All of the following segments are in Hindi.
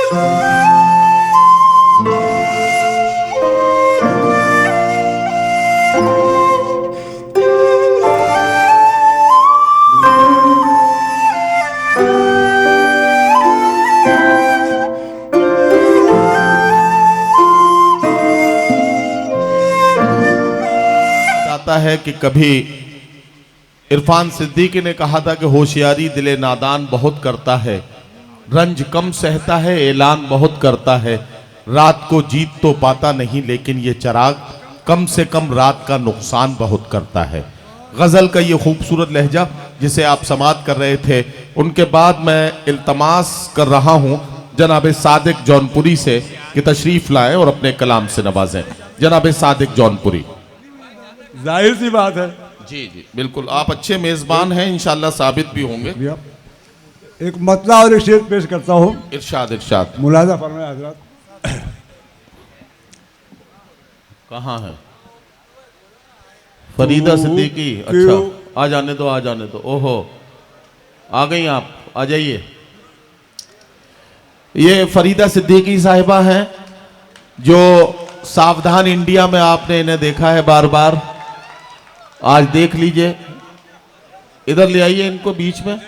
है कि कभी इरफान सिद्दीकी ने कहा था कि होशियारी दिले नादान बहुत करता है, रंज कम सहता है, ऐलान बहुत करता है, रात को जीत तो पाता नहीं लेकिन ये चिराग कम से कम रात का नुकसान बहुत करता है। गजल का ये खूबसूरत लहजा जिसे आप समाअत कर रहे थे, उनके बाद मैं इल्तमास कर रहा हूं जनाब सादिक जौनपुरी से कि तशरीफ लाएं और अपने कलाम से नवाजें। जनाब सादिक जौनपुरी। जाहिर सी बात है। जी जी बिल्कुल, आप अच्छे मेजबान हैं, इंशाल्लाह साबित भी होंगे। एक मतला और एक शेर पेश करता हूँ। इरशाद इरशाद। मुलाजा फरमाए हजरत। कहाँ है फरीदा सिद्दीकी? अच्छा आ जाने दो, आ जाने दो। ओहो आ गई आप, आ जाइए। ये फरीदा सिद्दीकी साहिबा हैं जो सावधान इंडिया में आपने इन्हें देखा है बार बार, आज देख लीजिए। इधर ले आइए इनको बीच में,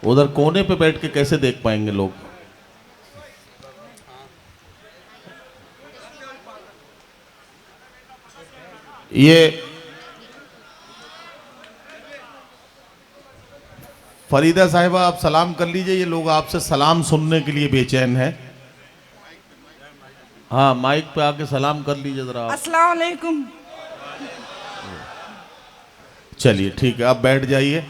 उधर कोने पे बैठ के कैसे देख पाएंगे लोग। ये फरीदा साहिबा आप सलाम कर लीजिए, ये लोग आपसे सलाम सुनने के लिए बेचैन हैं। हाँ माइक पे आके सलाम कर लीजिए जरा। अस्सलाम वालेकुम। चलिए ठीक है, आप बैठ जाइए।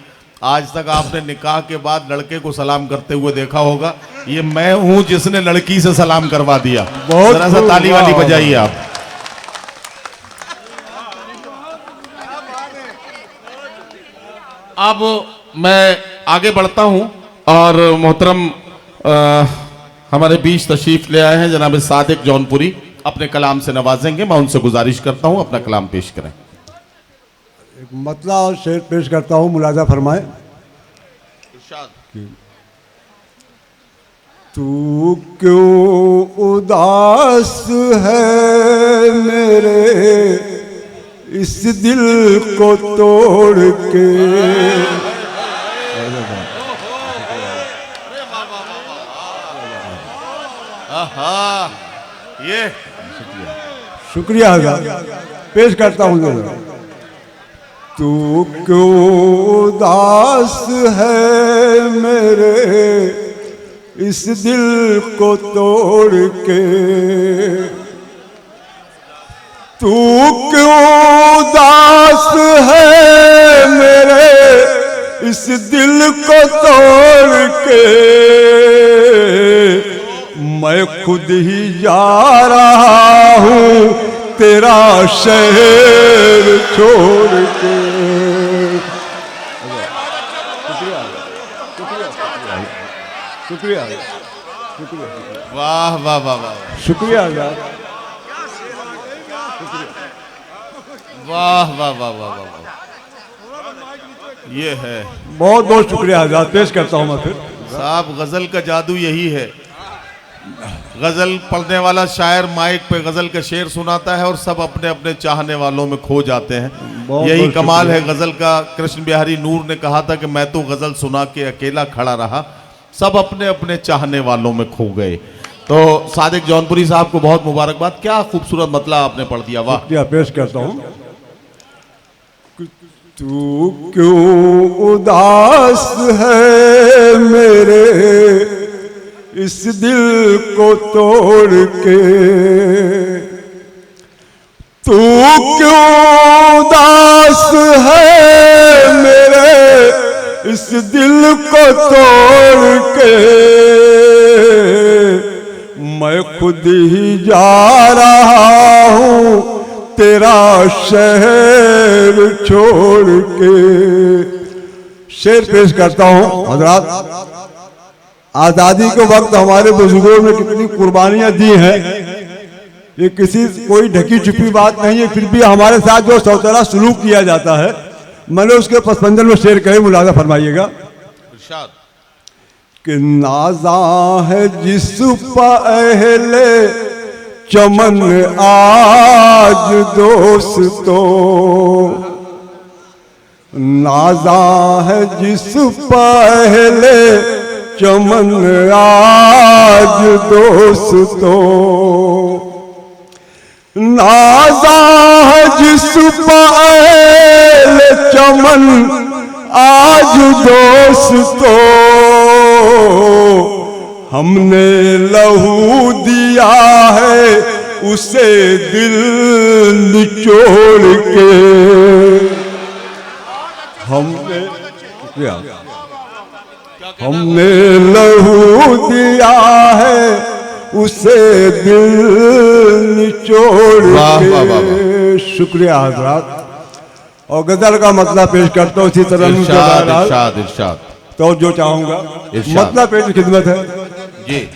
आज तक आपने निकाह के बाद लड़के को सलाम करते हुए देखा होगा, ये मैं हूं जिसने लड़की से सलाम करवा दिया। जरा सा ताली वाली बजाइए आप। अब मैं आगे बढ़ता हूं और मोहतरम हमारे बीच तशरीफ ले आए हैं जनाब सादिक जौनपुरी, अपने कलाम से नवाजेंगे। मैं उनसे गुजारिश करता हूं अपना कलाम पेश करें। एक मतला और शेर पेश करता हूँ, मुलाजा फरमाए। तू क्यों उदास है मेरे इस दिल को तोड़ के, ये शुक्रिया हज़रत, पेश करता हूँ जरा। तू क्यों उदास है मेरे इस दिल को तोड़ के, तू क्यों उदास है मेरे इस दिल को तोड़ के, मैं खुद ही जा रहा हूँ तेरा शहर छोड़ के। शुक्रिया शुक्रिया। वाह वाह वाह वाह, शुक्रिया वाह वाह वाह वाह वाह, ये है। बहुत बहुत शुक्रिया हज़रत, पेश करता हूँ मैं फिर। साहब गजल का जादू यही है, गजल पढ़ने वाला शायर माइक पे गजल का शेर सुनाता है और सब अपने अपने चाहने वालों में खो जाते हैं। यही कमाल है गजल का। कृष्ण बिहारी नूर ने कहा था कि मैं तो गजल सुना के अकेला खड़ा रहा, सब अपने अपने चाहने वालों में खो गए। तो सादिक जौनपुरी साहब को बहुत मुबारकबाद, क्या खूबसूरत मतलब आपने पढ़ दिया। वाह। पेश करता हूँ। तू क्यों उदास है मेरे इस दिल को तोड़ के, तू क्यों उदास है मेरे इस दिल को तोड़ के, मैं खुद ही जा रहा हूँ तेरा शहर छोड़ के। शेर पेश करता हूँ हजरात। आज़ादी के वक्त हमारे बुजुर्गों ने कितनी कुर्बानियां दी हैं, ये किसी कोई ढकी छुपी बात नहीं है, फिर भी हमारे साथ जो सौतेला सलूक किया जाता है, मैंने उसके पसमंजर में शेर कहे, मुलाजा फरमाइएगा कि नाजा है जिस पहले चमन आज दोस्तों, नाजा है जिस पहले चमन आज दोस्तों, नाजा है जिस पहले चमन आज दोस्तों, हमने लहू दिया है उसे दिल निचोड़ के, हमने लहू दिया है उसे दिल निचोड़ के। शुक्रिया हजरात। और गजल का मतलब पेश करता हूँ इसी तरह इरशाद इरशाद तो जो चाहूंगा मतलब पेश खिदमत है जी।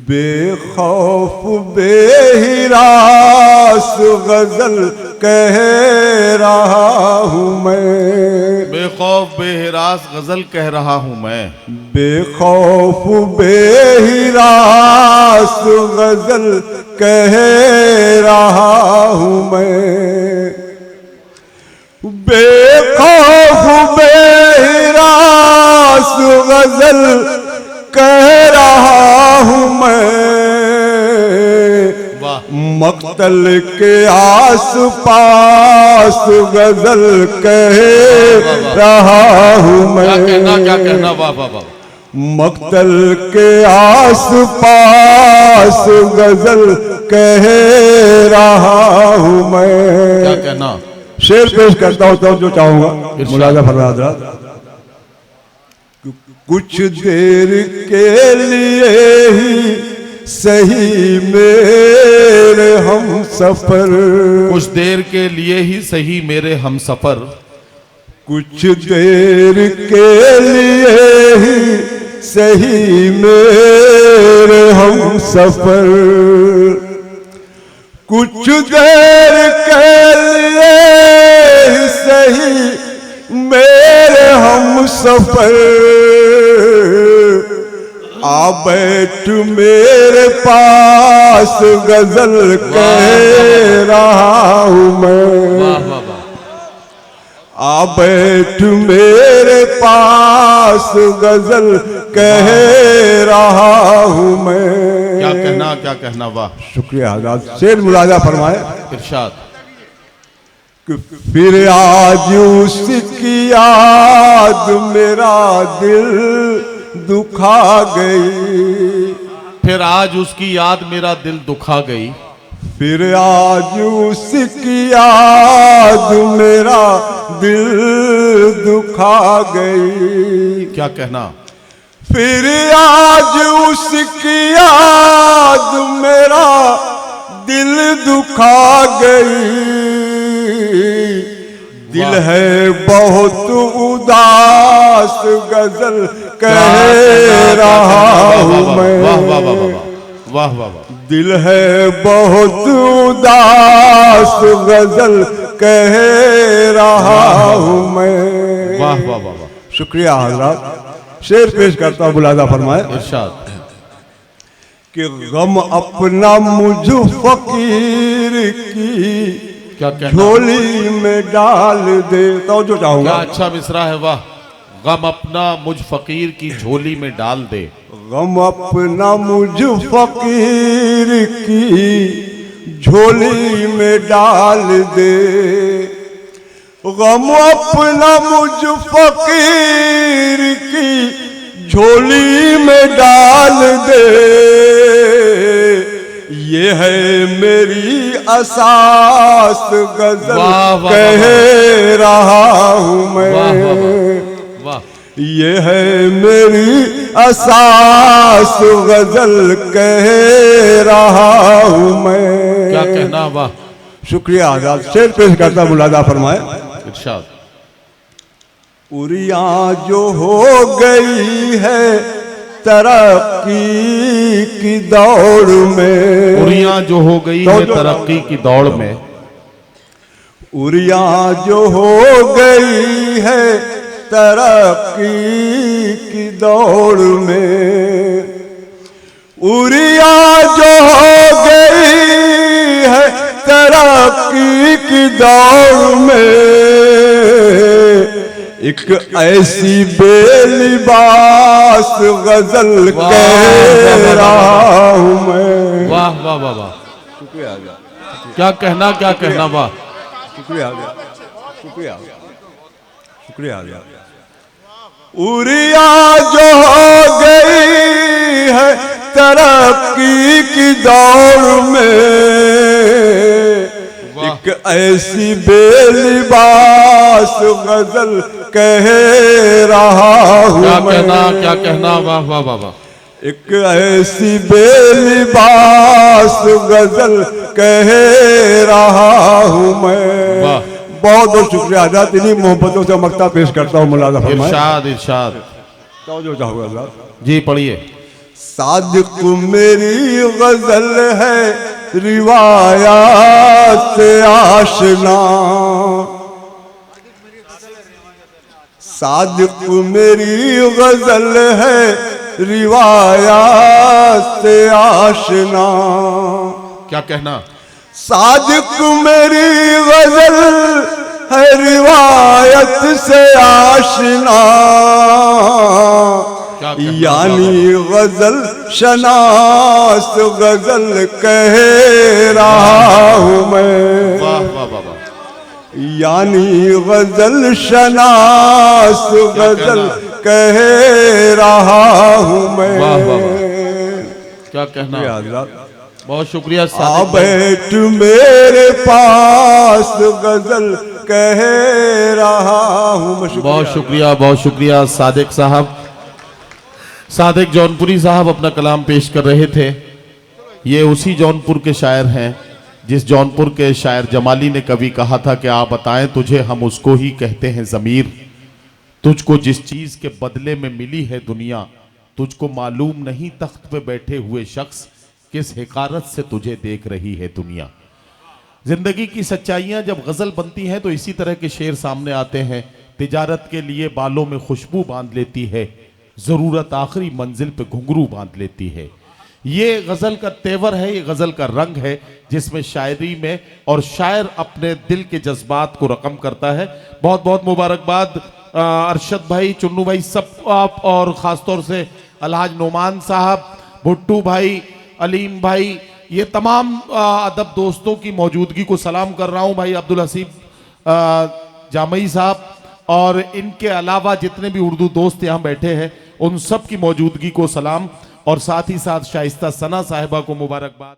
बेखौफ बेहिरास गजल कह रहा हूँ मैं, बेखौफ बेहिरास गजल कह रहा हूँ मैं, बेखौफ बेहिरास गजल कह रहा हूँ मैं, बेखौफ बेहिरास गजल कह रहा हूँ मैं, मक्तल के आस पास गजल कह रहा हूँ मैं, क्या कहना वाह वाह वाह, मक्तल के आस पास गजल कह रहा हूँ मैं। क्या कहना, शेर पेश करता हूँ तो जो चाहूंगा मुलाजा फरमा हज़रात। कुछ देर के लिए ही सही मेरे हम सफर, कुछ देर के लिए ही सही मेरे हम सफर, कुछ देर के लिए ही सही मेरे हम सफर, कुछ देर के लिए ही सही मेरे हम सफर, आ बैठ मेरे पास गजल कह रहा हूँ मैं, आ बैठ मेरे पास गजल कह रहा हूँ मैं। क्या कहना वाह, शुक्रिया हज़रात। शेर मुलाजा फरमाए इरशाद। फिर आज उसकी याद मेरा दिल दुखा गई, फिर आज उसकी याद मेरा दिल दुखा गई, फिर आज उसकी याद मेरा दिल दुखा गई। क्या कहना, फिर आज उसकी याद मेरा दिल दुखा गई, दिल है बहुत उदास गजल कह रहा हूँ मैं, वाह वाह वाह वाह वाह, दिल है बहुत उदास गजल कह रहा हूँ मैं। वाह वाह वाह, शुक्रिया हज़रात। शेर पेश करता हूँ मुलाजा फरमाए इरशाद। कि गम अपना मुझ फकीर की क्या कहना, झोली में डाल दे तो जो चाहूंगा। क्या अच्छा मिसरा है वाह, गम अपना मुझ फकीर की झोली में डाल दे, गम अपना मुझ फकीर की झोली में डाल दे, गम अपना मुझ फकीर की झोली में डाल दे, ये है मेरी असास गजल कह रहा हूँ मैं, ये है मेरी असास गजल कह रहा हूँ मैं। क्या कहना वाह, शुक्रिया आजाद। शेर पेश करता मुलाजा फरमाए इरशाद। उरिया जो हो गई है तरक्की की दौड़ में, उरिया जो हो गई है तरक्की की दौड़ में, उरिया जो हो गई है तरक्की की दौड़ में, उरिया जो हो गई है तरक्की की दौड़ में, एक ऐसी बेलिबास गजल कह रहा हूं मैं। वाह वाह वाह वाह, शुक्रिया आ गया, क्या कहना, वाह, शुक्रिया आ गया, शुक्रिया शुक्रिया आ गया। उरिया जो हो गई है तरक्की की दौड़ में, एक ऐसी बेलिबास गजल कह रहा हूं मैं। क्या कहना, वाह वाह वाह वाह, एक ऐसी बेलिबास गजल कह रहा हूं मैं। वाह, बहुत बहुत शुक्रिया आजाद। इन्हीं मोहब्बतों से मक्ता पेश करता हूँ मुलाजा फरमाएं। इरशाद जो चाहोगे आजाद जी, पढ़िए। सादिक मेरी गजल है रिवायात से आशना, सादिक मेरी गजल है रिवायात से आशना। क्या कहना, सादिक मेरी गजल है रिवायत से आशना, यानी गजल शनास गजल कह रहा हूं मैं। वाह वाह वाह वाह, यानी गजल शनास गजल कह रहा हूं मैं। वाह वाह वाह, क्या कहना, बहुत शुक्रिया आ सादिक भाई। बैठ मेरे पास गजल कह रहा हूं मैं। बहुत शुक्रिया सादिक साहब। सादिक जौनपुरी साहब अपना कलाम पेश कर रहे थे। ये उसी जौनपुर के शायर हैं जिस जौनपुर के शायर जमाली ने कभी कहा था कि आप बताएं तुझे हम उसको ही कहते हैं ज़मीर, तुझको जिस चीज़ के बदले में मिली है दुनिया, तुझको मालूम नहीं तख्त पे बैठे हुए शख्स किस हिकारत से तुझे देख रही है दुनिया। जिंदगी की सच्चाइयां जब गजल बनती हैं तो इसी तरह के शेर सामने आते हैं। तिजारत के लिए बालों में खुशबू बांध लेती है, जरूरत आखिरी मंजिल पे घुंघरू बांध लेती है। ये गजल का तेवर है, ये गजल का रंग है जिसमें शायरी में और शायर अपने दिल के जज्बात को रकम करता है। बहुत बहुत मुबारकबाद अरशद भाई, चुन्नू भाई, सब आप, और ख़ासतौर से अलहाज नोमान साहब, भुट्टू भाई, अलीम भाई, ये तमाम अदब दोस्तों की मौजूदगी को सलाम कर रहा हूँ। भाई अब्दुल हसीब जामई साहब और इनके अलावा जितने भी उर्दू दोस्त यहाँ बैठे हैं उन सब की मौजूदगी को सलाम, और साथ ही साथ शाइस्ता सना साहिबा को मुबारकबाद।